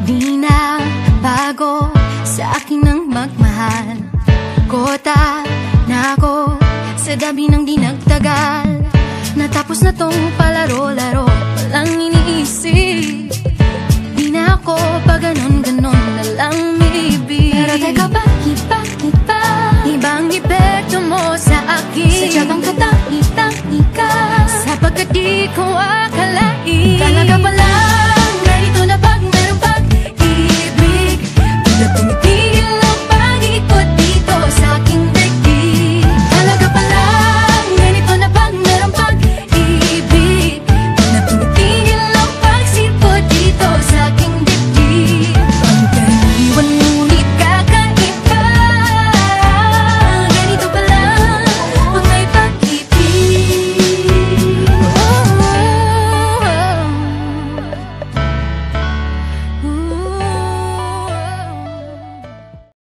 Di na bago sa akin ang magmahal. Kota na ako sa dami ng di nagtagal. Natapos na tong palaro-laro, walang iniisip. Di na ako pa ganon-ganon na lang maybe. Pero teka, bakit ba? Ibang epekto mo sa akin. Sadya bang katangi-tangi ka? Sapagkat di ko akalain talaga pala